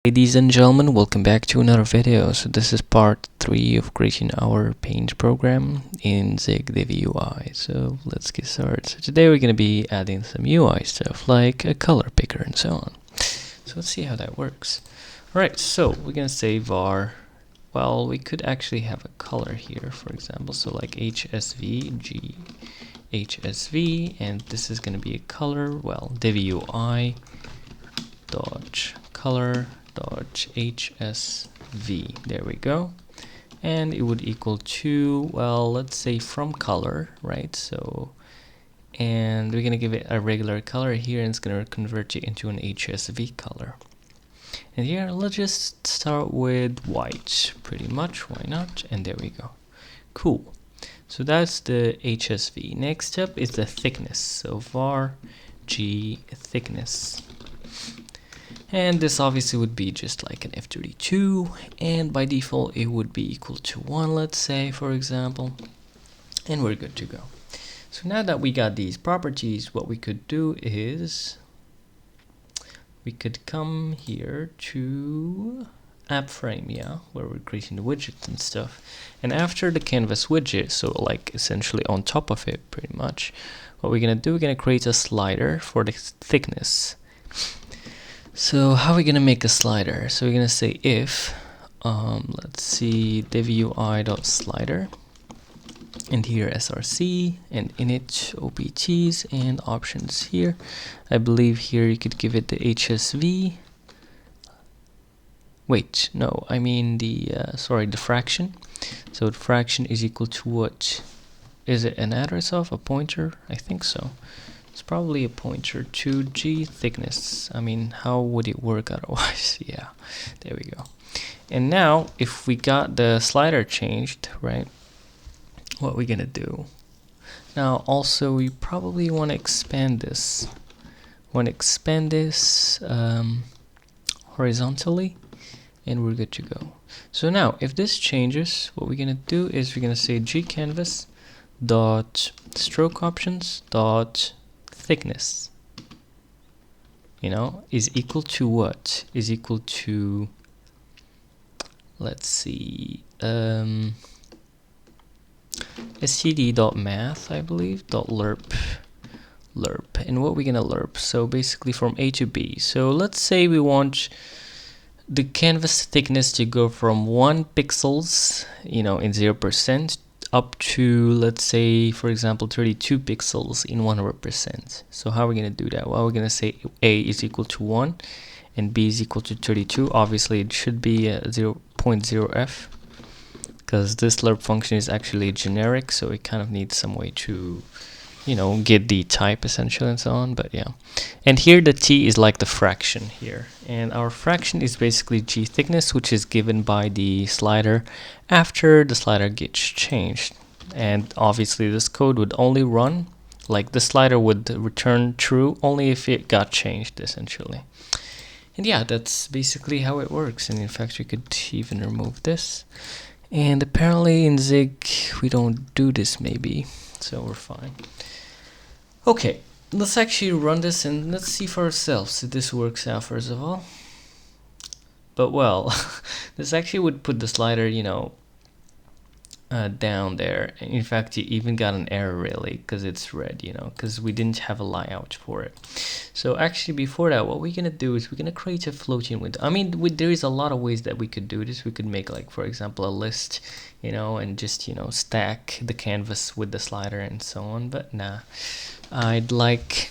Ladies and gentlemen, welcome back to another video. So this is part 3 of creating our paint program in Zig DVUI. So let's get started. So today we're going to be adding some UI stuff like a color picker and so on. So let's see how that works. Alright, so we're going to say var. Well, we could actually have a color here, for example. So like HSV, HSV, and this is going to be a color. Well, DVUI dot color dot HSV. There we go. And it would equal to, well, let's say from color, right? So, and we're gonna give it a regular color here, and it's gonna convert it into an HSV color. And here, let's just start with white, pretty much. Why not? And there we go. Cool. So that's the HSV. Next up is the thickness. So var g thickness. And this obviously would be just like an F32, and by default it would be equal to 1, let's say, for example, and we're good to go. So now that we got these properties, what we could do is we could come here to app frame, where we're creating the widgets and stuff, and after the canvas widget, so like essentially on top of it pretty much, what we're gonna do, we're gonna create a slider for the thickness. So how are we gonna make a slider? So we're gonna say if let's see, DVUI.slider, and here src, and init opts, and options here. I believe here you could give it the HSV. Wait, no, I mean the sorry, the fraction. So the fraction is equal to what? Is it an address of a pointer? I think so. It's probably a pointer to g thickness. I mean, how would it work otherwise? Yeah, there we go. And now, if we got the slider changed, right, what we're gonna do? Now, also, we probably want to expand this. Horizontally, and we're good to go. So now, if this changes, what we're gonna do is we're gonna say gcanvas dot stroke options dot thickness, is equal to what? Is equal to, let's see, std.math, I believe, .lurp, and what we're gonna lurp, so basically from A to B. So let's say we want the canvas thickness to go from 1 pixels, in 0%, up to, let's say, for example, 32 pixels in 100%. So how are we going to do that? Well, we're going to say A is equal to 1 and B is equal to 32. Obviously, it should be 0.0f because this lurp function is actually generic, so it kind of needs some way to, get the type essentially and so on, but yeah. And here the t is like the fraction here, and our fraction is basically g thickness, which is given by the slider after the slider gets changed. And obviously this code would only run, like the slider would return true only if it got changed essentially. And yeah, that's basically how it works. And in fact, we could even remove this, and apparently in Zig we don't do this, maybe, so we're fine. Okay, let's actually run this and let's see for ourselves if this works out first of all. But well, this actually would put the slider, down there. In fact, you even got an error really because it's red, because we didn't have a layout for it. So actually before that, what we're gonna do is we're gonna create a floating window. I mean, there is a lot of ways that we could do this. We could make, like, for example, a list, and just, stack the canvas with the slider and so on, but nah. I'd like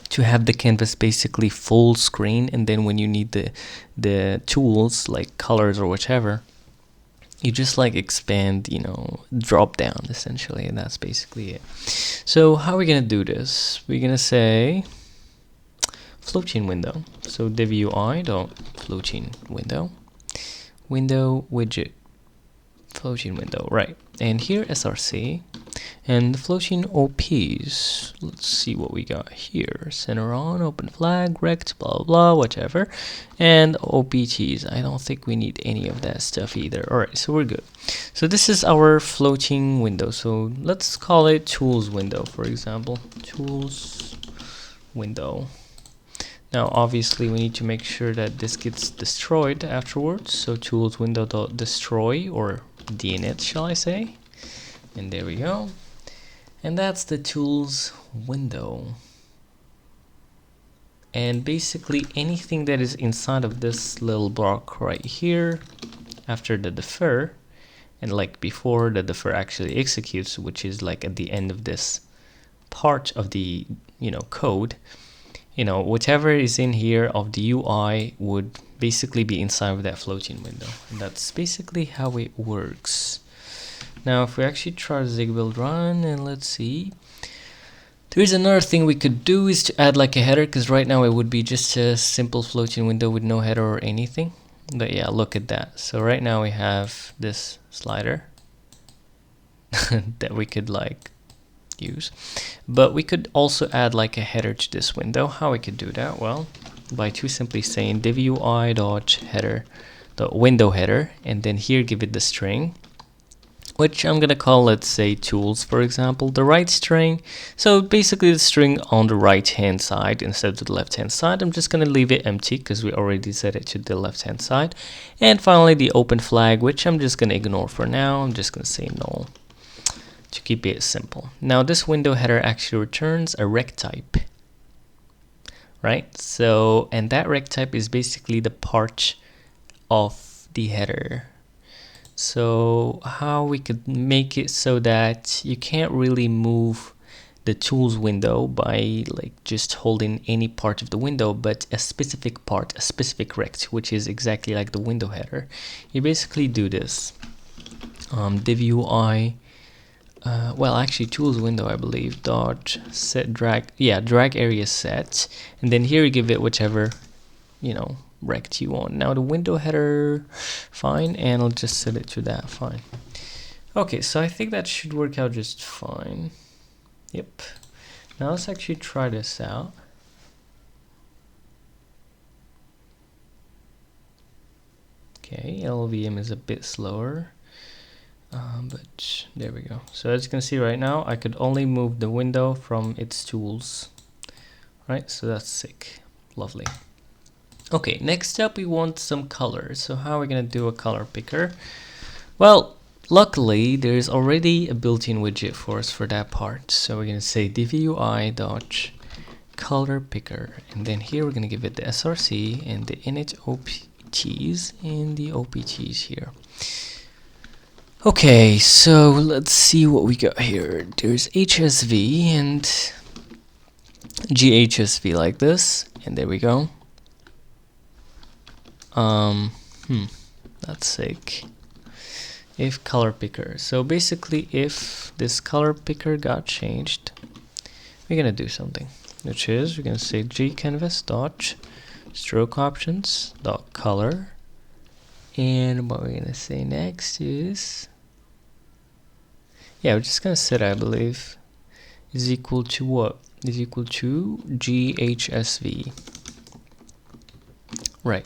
to have the canvas basically full screen, and then when you need the tools like colors or whatever, you just like expand, drop down essentially, and that's basically it. So how are we gonna do this? We're gonna say floating window. So DVUI dot floating window widget floating window, right? And here src, and the floating OPs, let's see what we got here. Center on, open flag, rect, blah, blah, whatever. And OPTs, I don't think we need any of that stuff either. Alright, so we're good. So this is our floating window. So let's call it tools window, for example. Tools window. Now obviously we need to make sure that this gets destroyed afterwards, so tools window.destroy, or deinit shall I say, and there we go. And that's the tools window. And basically anything that is inside of this little block right here after the defer, and like before the defer actually executes, which is like at the end of this part of the code, whatever is in here of the UI would basically be inside of that floating window. And that's basically how it works. Now if we actually try Zig build run, and let's see, there's another thing we could do is to add like a header, because right now it would be just a simple floating window with no header or anything. But yeah, look at that. So right now we have this slider that we could like use, but we could also add like a header to this window. How we could do that? Well, by simply saying DVUI.header, the window header, and then here give it the string, which I'm gonna call, let's say, tools, for example, the right string. So basically the string on the right hand side instead of the left hand side. I'm just gonna leave it empty because we already set it to the left hand side. And finally the open flag, which I'm just gonna ignore for now. I'm just gonna say null to keep it simple. Now this window header actually returns a rect type, right? So, and that rect type is basically the part of the header. So how we could make it so that you can't really move the tools window by like just holding any part of the window, but a specific part, a specific rect, which is exactly like the window header. You basically do this. DVUI, well actually tools window I believe, dot set drag, yeah, drag area set, and then here you give it whichever rect you want. Now the window header, fine, and I'll just set it to that, fine. Okay, so I think that should work out just fine. Yep. Now let's actually try this out. Okay, LVM is a bit slower, but there we go. So as you can see right now, I could only move the window from its tools, right? So that's sick, lovely. Okay, next up we want some color. So how are we gonna do a color picker? Well, luckily there's already a built-in widget for us for that part. So we're gonna say DVUI.color picker, and then here we're gonna give it the src and the init opts and the opts here. Okay, so let's see what we got here. There's HSV and GHSV like this, and there we go. That's sick. If color picker. So basically if this color picker got changed, we're gonna do something, which is we're gonna say gcanvas.stroke-options.color, and what we're gonna say next is, yeah, we're just gonna set, I believe, is equal to what? Is equal to GHSV. Right.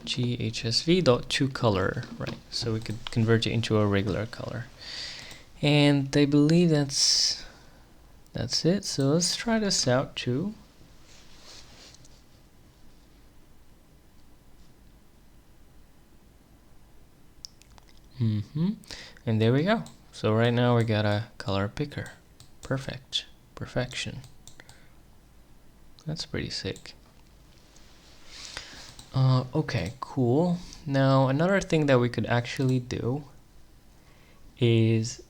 GHSV.toColor, right? So we could convert it into a regular color. And I believe that's it. So let's try this out too. And there we go. So right now we got a color picker. Perfect. Perfection. That's pretty sick. Okay, cool. Now another thing that we could actually do is,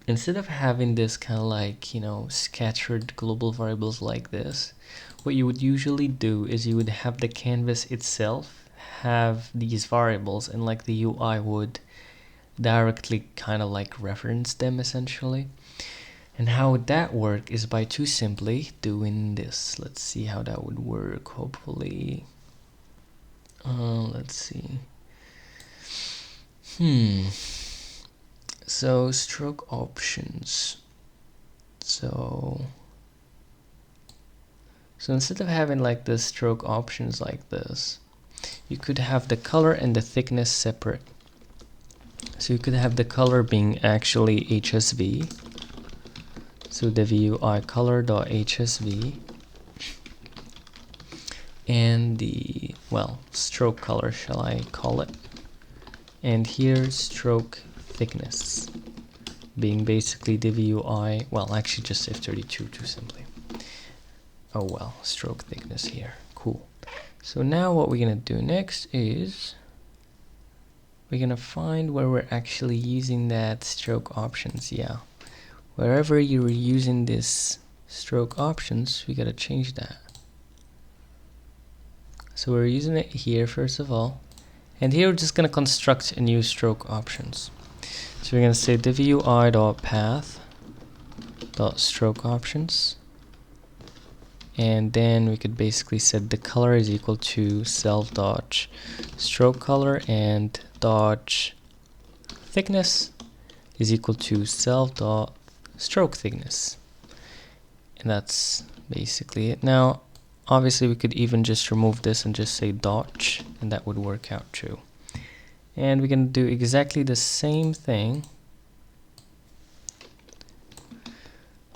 instead of having this kind of like, scattered global variables like this, what you would usually do is you would have the canvas itself have these variables, and like the UI would directly kind of like reference them essentially. And how would that work is by simply doing this. Let's see how that would work, hopefully. Let's see. So stroke options. So instead of having like the stroke options like this, you could have the color and the thickness separate. So you could have the color being actually HSV. So the DVUI color.hsv. and the, well, stroke color, shall I call it, and here stroke thickness, being basically DVUI, well, actually just F32 too simply. Oh well, stroke thickness here, cool. So now what we're gonna do next is we're gonna find where we're actually using that stroke options. Yeah, wherever you're using this stroke options, we gotta change that. So we're using it here first of all, and here we're just gonna construct a new stroke options. So we're gonna say DVUI.path.stroke options, and then we could basically set the color is equal to self.stroke color, and dodge thickness is equal to self.stroke thickness, and that's basically it. Now obviously we could even just remove this and just say dodge, and that would work out too. And we're gonna do exactly the same thing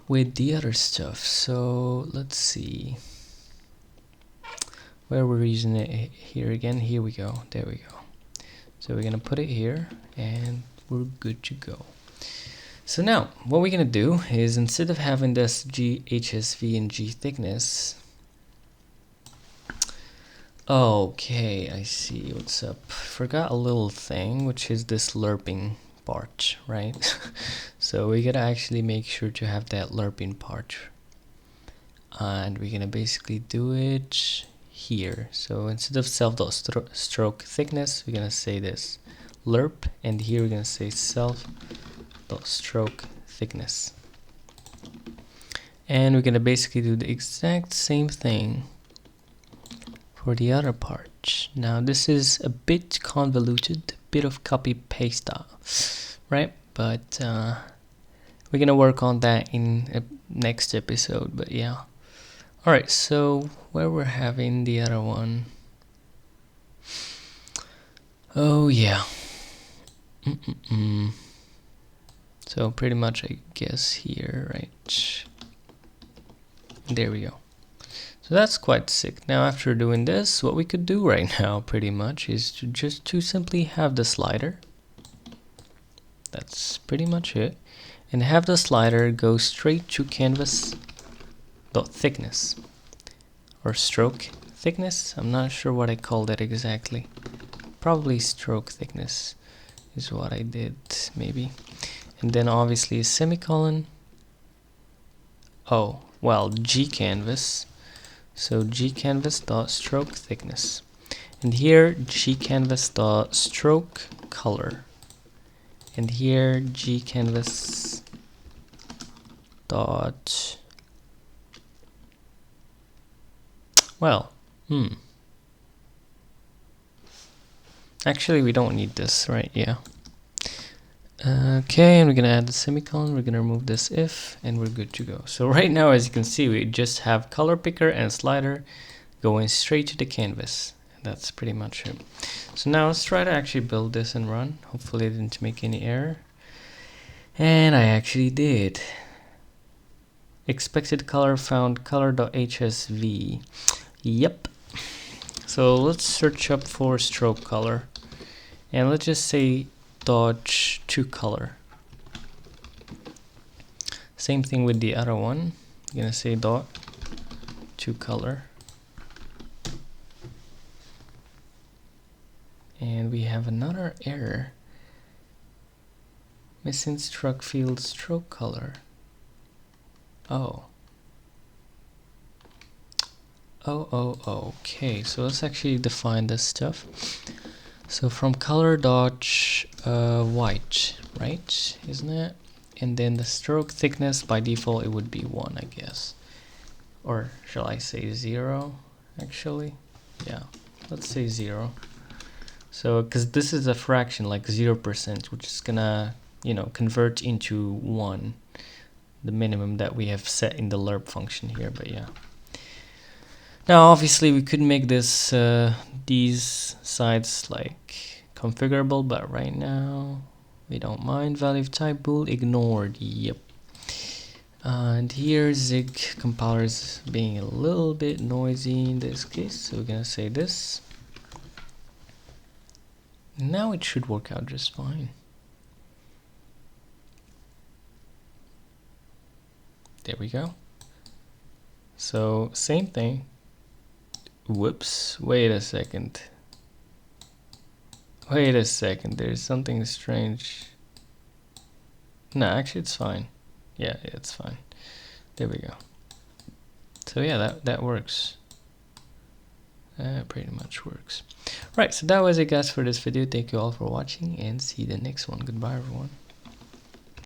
with the other stuff. So let's see where we're using it here again. Here we go, there we go. So we're gonna put it here and we're good to go. So now what we're gonna do is, instead of having this G HSV and G thickness, okay, I see what's up. Forgot a little thing, which is this lurping part, right? So we gotta actually make sure to have that lurping part, and we're gonna basically do it here. So instead of self.stroke thickness, we're gonna say this lurp, and here we're gonna say self.stroke thickness, and we're gonna basically do the exact same thing for the other part. Now this is a bit convoluted, bit of copy paste stuff, right? But we're gonna work on that in a next episode. But yeah, all right, so where we're having the other one, oh yeah, so pretty much I guess here, right, there we go. So that's quite sick. Now after doing this, what we could do right now pretty much is to just simply have the slider. That's pretty much it. And have the slider go straight to canvas.thickness or stroke thickness. I'm not sure what I called it exactly. Probably stroke thickness is what I did, maybe. And then obviously a semicolon. Oh, well, gcanvas. So gcanvas.stroke thickness, and here gcanvas.stroke color, and here gcanvas dot, well, actually we don't need this, right? Yeah. Okay, and we're gonna add the semicolon, we're gonna remove this if, and we're good to go. So right now, as you can see, we just have color picker and slider going straight to the canvas. That's pretty much it. So now let's try to actually build this and run. Hopefully I didn't make any error. And I actually did. Expected color found color.hsv. Yep. So let's search up for stroke color, and let's just say dodge to color. Same thing with the other one. I'm gonna say dot to color, and we have another error, missing struct field stroke color. Okay, so let's actually define this stuff. So from color dodge white, right, isn't it? And then the stroke thickness, by default it would be 1, I guess, or shall I say 0 actually? Yeah, let's say 0. So because this is a fraction like 0%, which is gonna, you know, convert into 1, the minimum that we have set in the lurp function here. But yeah, now obviously we could make this these sides like configurable, but right now we don't mind. Value of type bool ignored. Yep. And here Zig compiler is being a little bit noisy in this case, so we're gonna say this. Now it should work out just fine. There we go. So same thing. Whoops, wait a second. Wait a second, there's something strange. No, actually it's fine. Yeah, it's fine. There we go. So yeah, that works. Pretty much works. Right, so that was it guys for this video. Thank you all for watching and see you the next one. Goodbye everyone.